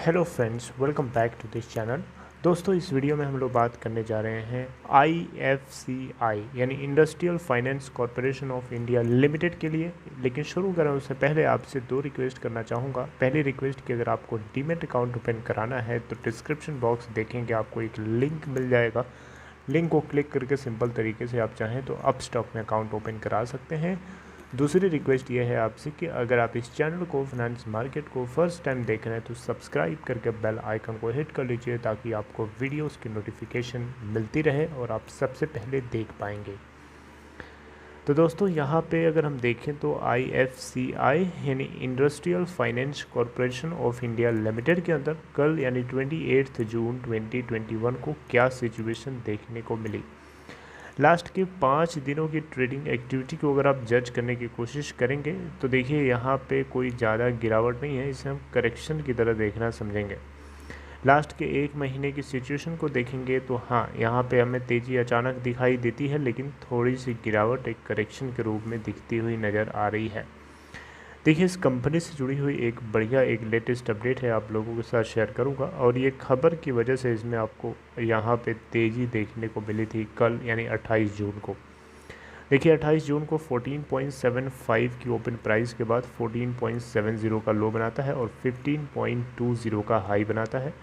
Hello friends, welcome back to this channel. दोस्तों, इस video में हम लोग बात करने जा रहे हैं IFCI यानी industrial finance corporation of India limited के लिए। लेकिन शुरू करें उससे पहले आपसे दो रिक्वेस्ट करना चाहूँगा। पहली रिक्वेस्ट कि अगर आपको डीमैट अकाउंट ओपन कराना है तो डिस्क्रिप्शन बॉक्स देखेंगे, आपको एक लिंक मिल जाएगा। लिंक को क्लिक करके सिंपल तरीके से आप चाहें तो अप स्टॉक में अकाउंट ओपन करा सकते हैं। दूसरी रिक्वेस्ट ये है आपसे कि अगर आप इस चैनल को फाइनेंस मार्केट को फर्स्ट टाइम देख रहे हैं तो सब्सक्राइब करके बेल आइकन को हिट कर लीजिए ताकि आपको वीडियोस की नोटिफिकेशन मिलती रहे और आप सबसे पहले देख पाएंगे। तो दोस्तों, यहाँ पे अगर हम देखें तो IFCI यानी industrial finance corporation of India limited के अंदर कल यानी 28 जून 2021 को क्या सिचुएशन देखने को मिली। लास्ट के 5 दिनों की ट्रेडिंग एक्टिविटी को अगर आप जज करने की कोशिश करेंगे तो देखिए यहाँ पे कोई ज़्यादा गिरावट नहीं है, इसे हम करेक्शन की तरह देखना समझेंगे। लास्ट के 1 महीने की सिचुएशन को देखेंगे तो हाँ, यहाँ पे हमें तेज़ी अचानक दिखाई देती है, लेकिन थोड़ी सी गिरावट एक करेक्शन के रूप में दिखती हुई नज़र आ रही है। देखिए, इस कंपनी से जुड़ी हुई एक बढ़िया एक लेटेस्ट अपडेट है, आप लोगों के साथ शेयर करूंगा। और ये खबर की वजह से इसमें आपको यहाँ पे तेज़ी देखने को मिली थी कल यानी 28 जून को। देखिए, 28 जून को 14.75 की ओपन प्राइस के बाद 14.70 का लो बनाता है और 15.20 का हाई बनाता है।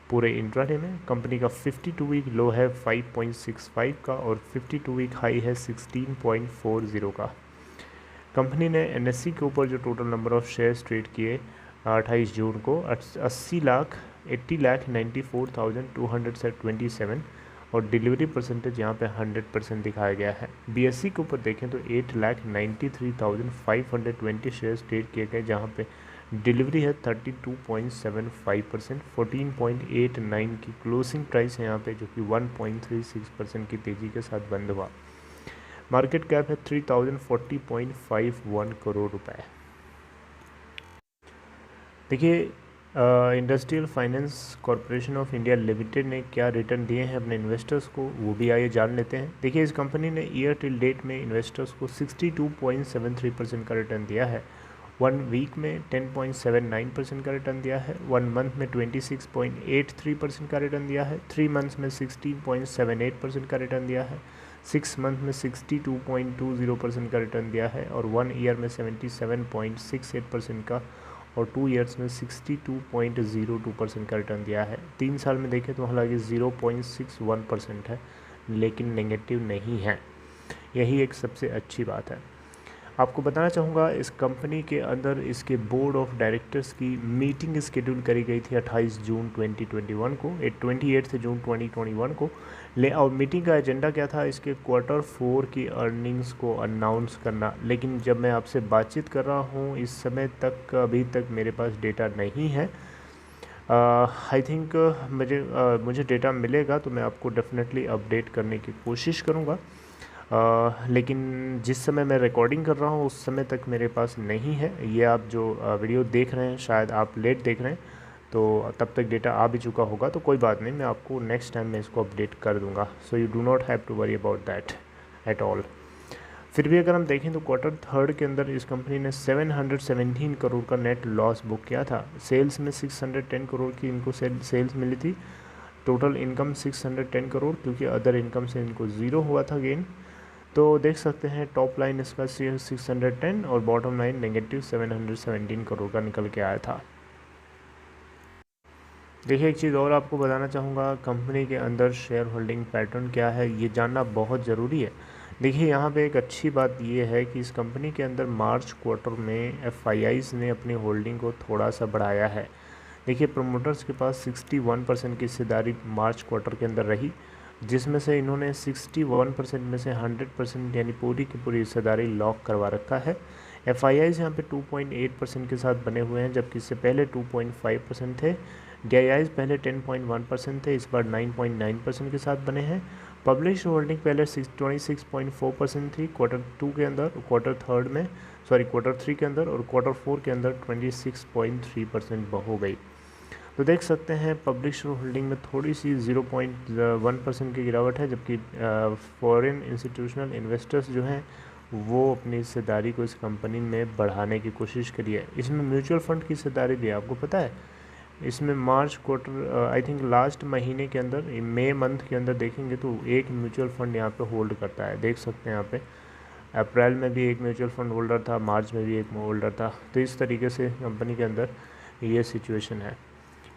पूरे इंट्राडे में कंपनी का 52 वीक लो है 5.65 का और 52 वीक हाई है 16.40 का। कंपनी ने NSE के ऊपर जो total number of shares trade किए 28 जून को 80,94,227 और डिलीवरी परसेंटेज यहाँ पे 100% दिखाया गया है। BSE के ऊपर देखें तो 8,93,520 शेयर्स ट्रेड किए गए, जहाँ पे डिलीवरी है 32.75%। 14.89 की क्लोजिंग प्राइस है यहाँ पे, जो कि 1.36% की तेज़ी के साथ बंद हुआ। मार्केट कैप है 3040.51 करोड़ रुपए। देखिए, industrial finance corporation of India limited ने क्या रिटर्न दिए हैं अपने इन्वेस्टर्स को, वो भी आइए जान लेते हैं। देखिए, इस कंपनी ने ईयर टिल डेट में इन्वेस्टर्स को 62.73% का रिटर्न दिया है। 1 वीक में 10.79% का रिटर्न दिया है। 1 मंथ में 26.83% का रिटर्न दिया है। 3 मंथ्स में 16.78% का रिटर्न दिया है। 6 मंथ में 62.20% का रिटर्न दिया है और 1 ईयर में 77.68% का और 2 ईयर्स में 62.02% का रिटर्न दिया है। 3 साल में देखें तो हालांकि 0.61% है, लेकिन नेगेटिव नहीं है। यही एक सबसे अच्छी बात है। आपको बताना चाहूँगा, इस कंपनी के अंदर इसके बोर्ड ऑफ डायरेक्टर्स की मीटिंग शेड्यूल करी गई थी 28 जून 2021 को 28 जून 2021 को और मीटिंग का एजेंडा क्या था, इसके Q4 की अर्निंग्स को अनाउंस करना। लेकिन जब मैं आपसे बातचीत कर रहा हूँ इस समय तक अभी तक मेरे पास डेटा नहीं है। आई थिंक मुझे डेटा मिलेगा तो मैं आपको डेफिनेटली अपडेट करने की कोशिश करूँगा। लेकिन जिस समय मैं रिकॉर्डिंग कर रहा हूँ उस समय तक मेरे पास नहीं है। ये आप जो वीडियो देख रहे हैं, शायद आप लेट देख रहे हैं, तो तब तक डेटा आ भी चुका होगा, तो कोई बात नहीं, मैं आपको नेक्स्ट टाइम मैं इसको अपडेट कर दूंगा। So you do not have to worry about that at all. फिर भी अगर हम देखें तो Q3 के अंदर इस कंपनी ने 717 करोड़ का नेट लॉस बुक किया था। सेल्स में 610 करोड़ की इनको सेल्स मिली थी। टोटल इनकम 610 करोड़, क्योंकि अदर इनकम से इनको ज़ीरो हुआ था गेन। तो देख सकते हैं टॉप लाइन इसका 610 और बॉटम लाइन नेगेटिव 717 करोड़ का निकल के आया था। देखिए, एक चीज़ और आपको बताना चाहूँगा, कंपनी के अंदर शेयर होल्डिंग पैटर्न क्या है ये जानना बहुत ज़रूरी है। देखिए, यहाँ पे एक अच्छी बात ये है कि इस कंपनी के अंदर मार्च क्वार्टर में FIIs ने अपनी होल्डिंग को थोड़ा सा बढ़ाया है। देखिए, प्रमोटर्स के पास 61% की हिस्सेदारी मार्च क्वार्टर के अंदर रही, जिसमें से इन्होंने 61% में से 100% यानी पूरी की पूरी हिस्सेदारी लॉक करवा रखा है। FIIs यहाँ पे 2.8% के साथ बने हुए हैं, जबकि इससे पहले 2.5% थे। DIIs पहले 10.1% थे, इस बार 9.9% के साथ बने हैं। पब्लिश होल्डिंग पहले 26.4% थी Q3 के अंदर, Q3 के अंदर, और Q4 के अंदर 26.3% हो गई। तो देख सकते हैं पब्लिश होल्डिंग में थोड़ी सी 0.1% की गिरावट है, जबकि फॉरेन इंस्टीट्यूशनल इन्वेस्टर्स जो हैं वो अपनी हिस्सेदारी को इस कंपनी में बढ़ाने की कोशिश करी है। इसमें म्यूचुअल फंड की हिस्सेदारी भी है, आपको पता है इसमें मार्च क्वार्टर आई थिंक लास्ट महीने के अंदर, मई मंथ के अंदर देखेंगे तो एक म्यूचुअल फंड यहाँ पे होल्ड करता है, देख सकते हैं यहाँ पे। अप्रैल में भी एक म्यूचुअल फंड होल्डर था, मार्च में भी एक होल्डर था। तो इस तरीके से कंपनी के अंदर ये सिचुएशन है।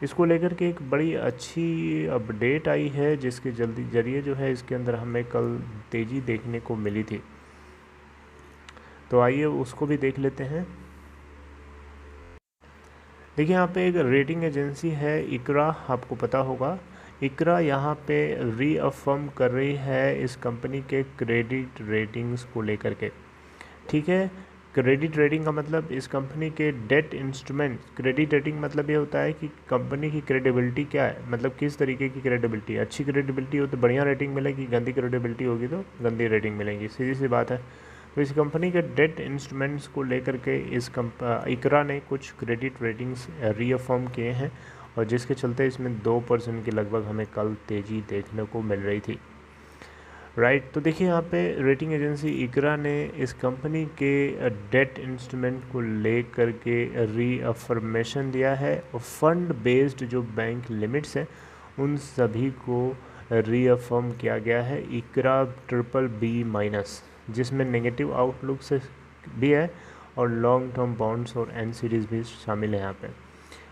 इसको लेकर के एक बड़ी अच्छी अपडेट आई है, जिसके जरिए जो है इसके अंदर हमें कल तेज़ी देखने को मिली थी। तो आइए उसको भी देख लेते हैं। देखिए यहाँ पे एक रेटिंग एजेंसी है इकरा, आपको पता होगा। इकरा यहाँ पे रीअफर्म कर रही है इस कंपनी के क्रेडिट रेटिंग्स को लेकर के, ठीक है। क्रेडिट रेटिंग का मतलब इस कंपनी के डेट इंस्ट्रूमेंट, क्रेडिट रेटिंग मतलब ये होता है कि कंपनी की क्रेडिबिलिटी क्या है, मतलब किस तरीके की क्रेडिबिलिटी। अच्छी क्रेडिबिलिटी हो तो बढ़िया रेटिंग मिलेगी, गंदी क्रेडिबिलिटी होगी तो गंदी रेटिंग मिलेगी, सीधी सी बात है। तो इस कंपनी के डेट इंस्ट्रूमेंट्स को लेकर के इकरा ने कुछ क्रेडिट रेटिंग्स रीअफर्म किए हैं, और जिसके चलते इसमें 2% के लगभग हमें कल तेज़ी देखने को मिल रही थी, राइट। तो देखिए यहाँ पे रेटिंग एजेंसी इकरा ने इस कंपनी के डेट इंस्ट्रूमेंट को लेकर के रीअफर्मेशन दिया है, और फंड बेस्ड जो बैंक लिमिट्स हैं उन सभी को रीअफर्म किया गया है इकरा BBB-, जिसमें नेगेटिव आउटलुक से भी है और लॉन्ग टर्म बॉन्ड्स और NCDs भी शामिल है यहाँ पे।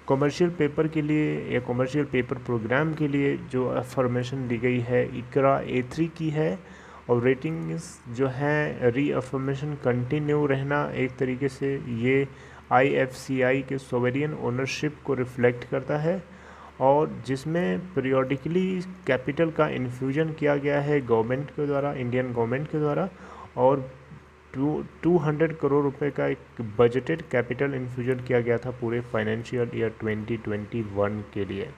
कॉमर्शियल पेपर के लिए या कॉमर्शियल पेपर प्रोग्राम के लिए जो अफर्मेशन दी गई है इकरा A3 की है, और रेटिंग्स जो है रीअफर्मेशन कंटिन्यू रहना एक तरीके से ये IFCI के सोवेरियन ओनरशिप को रिफ्लेक्ट करता है, और जिसमें पीरियोडिकली कैपिटल का इन्फ्यूजन किया गया है गवर्नमेंट के द्वारा, इंडियन गवर्नमेंट के द्वारा, और 200 करोड़ रुपए का एक बजटेड कैपिटल इन्फ्यूजन किया गया था पूरे फाइनेंशियल ईयर 2021 के लिए।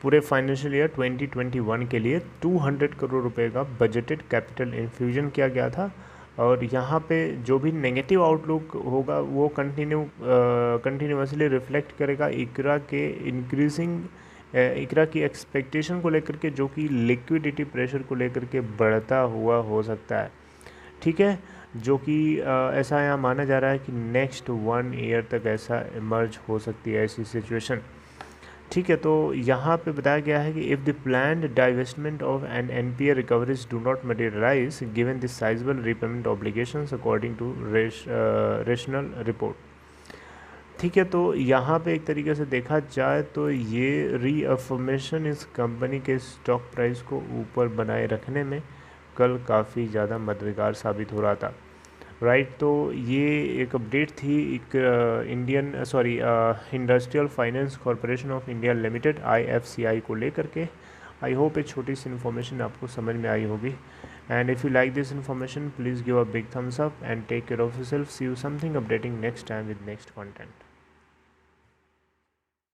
पूरे फाइनेंशियल ईयर 2021 के लिए 200 करोड़ रुपए का बजटेड कैपिटल इन्फ्यूजन किया गया था, और यहाँ पे जो भी नेगेटिव आउटलुक होगा वो कंटिन्यूसली रिफ्लेक्ट करेगा इकरा के इंक्रीजिंग इकरा की एक्सपेक्टेशन को लेकर के, जो कि लिक्विडिटी प्रेशर को लेकर के बढ़ता हुआ हो सकता है, ठीक है। जो कि ऐसा यहाँ माना जा रहा है कि नेक्स्ट 1 ईयर तक ऐसा इमर्ज हो सकती है ऐसी सिचुएशन, ठीक है। तो यहाँ पे बताया गया है कि if the planned divestment of an NPA recoveries do not materialise given the sizeable repayment obligations according to rational report, ठीक है। तो यहाँ पे एक तरीके से देखा जाए तो ये रीअफर्मेशन इस कंपनी के स्टॉक प्राइस को ऊपर बनाए रखने में कल काफ़ी ज़्यादा मददगार साबित हो रहा था, राइट। तो ये एक अपडेट थी एक industrial finance corporation of India limited IFCI को लेकर के। आई होप एक छोटी सी इन्फॉर्मेशन आपको समझ में आई होगी, and if you like this information please give a big thumbs up and take care of yourself. See you something updating next time with next content.